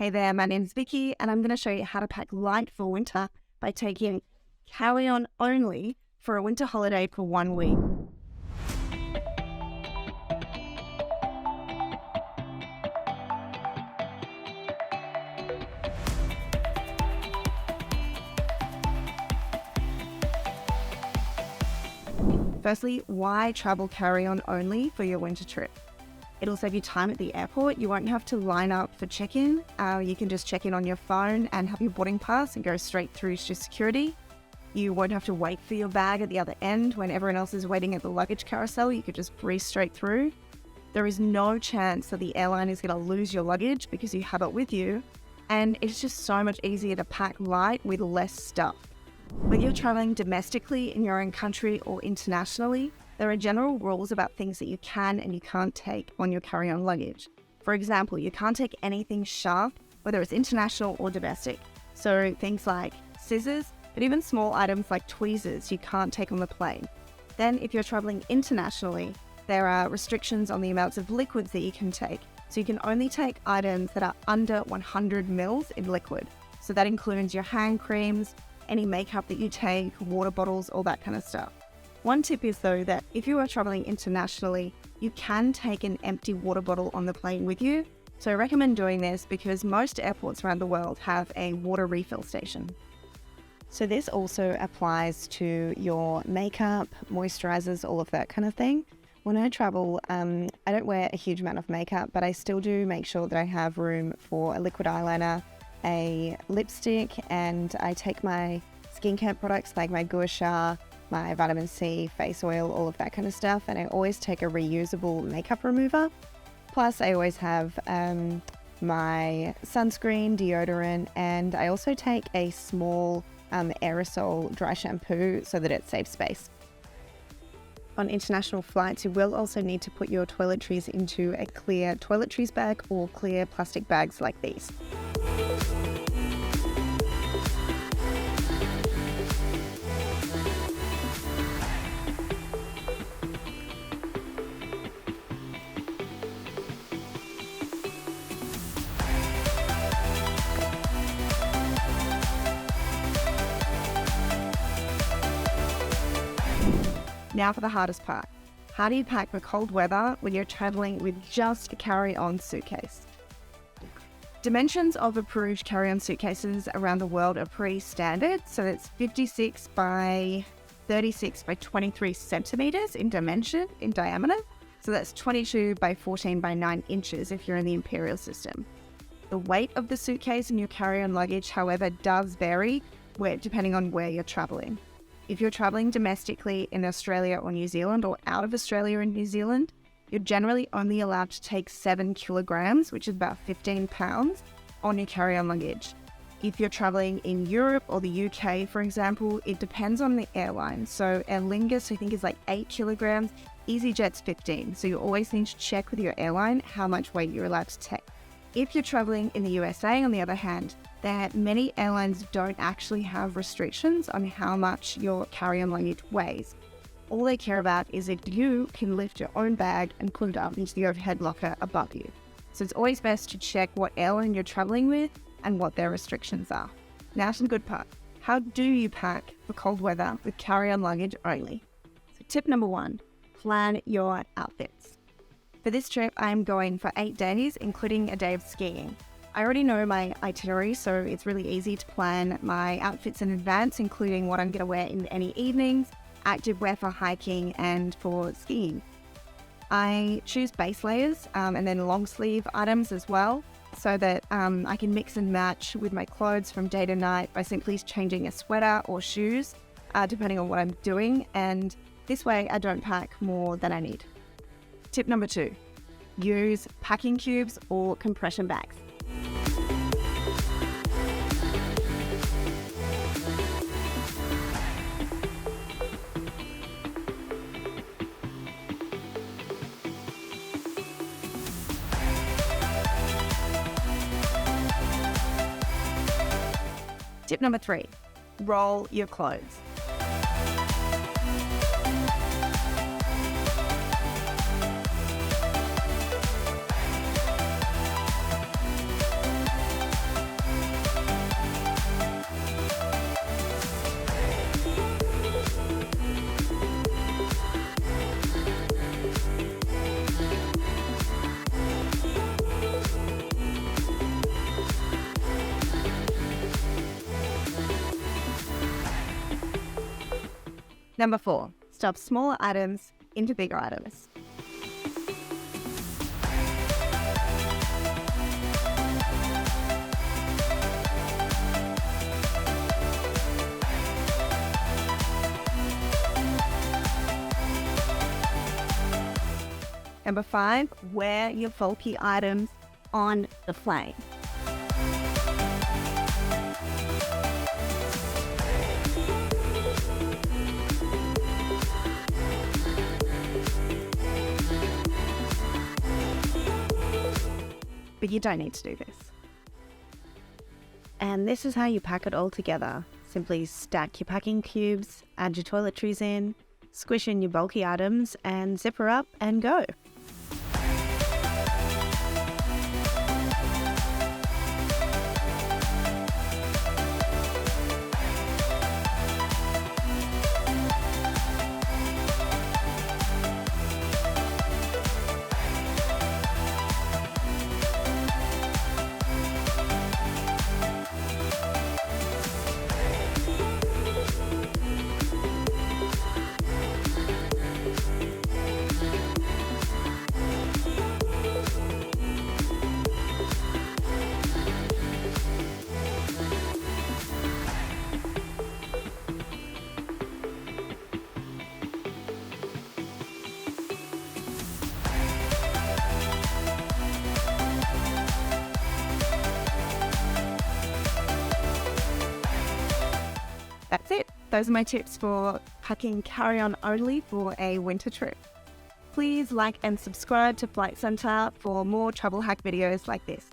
Hey there, my name's Vicki, and I'm going to show you how to pack light for winter by taking carry-on only for a winter holiday for 1 week. Firstly, why travel carry-on only for your winter trip? It'll save you time at the airport. You won't have to line up for check-in. You can just check in on your phone and have your boarding pass and go straight through to security. You won't have to wait for your bag at the other end when everyone else is waiting at the luggage carousel. You could just breeze straight through. There is no chance that the airline is going to lose your luggage because you have it with you. And it's just so much easier to pack light with less stuff. Whether you're traveling domestically in your own country or internationally, there are general rules about things that you can and you can't take on your carry-on luggage. For example, you can't take anything sharp, whether it's international or domestic. So things like scissors, but even small items like tweezers, you can't take on the plane. Then if you're traveling internationally, there are restrictions on the amounts of liquids that you can take. So you can only take items that are under 100 mils in liquid. So that includes your hand creams, any makeup that you take, water bottles, all that kind of stuff. One tip is though that if you are traveling internationally, you can take an empty water bottle on the plane with you. So I recommend doing this because most airports around the world have a water refill station. So this also applies to your makeup, moisturizers, all of that kind of thing. When I travel, I don't wear a huge amount of makeup, but I still do make sure that I have room for a liquid eyeliner, a lipstick, and I take my skincare products like my gua sha, my vitamin C, face oil, all of that kind of stuff. And I always take a reusable makeup remover. Plus I always have my sunscreen, deodorant, and I also take a small aerosol dry shampoo so that it saves space. On international flights, you will also need to put your toiletries into a clear toiletries bag or clear plastic bags like these. Now for the hardest part. How do you pack for cold weather when you're traveling with just a carry-on suitcase? Dimensions of approved carry-on suitcases around the world are pretty standard. So it's 56 by 36 by 23 centimeters in diameter. So that's 22 by 14 by 9 inches if you're in the imperial system. The weight of the suitcase and your carry-on luggage, however, does vary depending on where you're traveling. If you're traveling domestically in Australia or New Zealand or out of Australia and New Zealand, you're generally only allowed to take 7 kilograms, which is about 15 pounds, on your carry-on luggage. If you're traveling in Europe or the UK, for example, it depends on the airline. So Aer Lingus, I think, is like 8 kilograms, EasyJet's 15. So you always need to check with your airline how much weight you're allowed to take. If you're traveling in the USA, on the other hand, that many airlines don't actually have restrictions on how much your carry-on luggage weighs. All they care about is if you can lift your own bag and put it up into the overhead locker above you. So it's always best to check what airline you're traveling with and what their restrictions are. Now to the good part. How do you pack for cold weather with carry-on luggage only? So tip number 1, plan your outfits. For this trip, I'm going for 8 days, including a day of skiing. I already know my itinerary, so it's really easy to plan my outfits in advance, including what I'm going to wear in any evenings, active wear for hiking and for skiing. I choose base layers and then long sleeve items as well, so that I can mix and match with my clothes from day to night by simply changing a sweater or shoes, depending on what I'm doing. And this way I don't pack more than I need. Tip number 2, use packing cubes or compression bags. Tip number 3, roll your clothes. Number 4, stuff smaller items into bigger items. Number 5, wear your bulky items on the plane. But you don't need to do this. And this is how you pack it all together. Simply stack your packing cubes, add your toiletries in, squish in your bulky items, and zip her up and go. That's it. Those are my tips for packing carry-on only for a winter trip. Please like and subscribe to Flight Centre for more travel hack videos like this.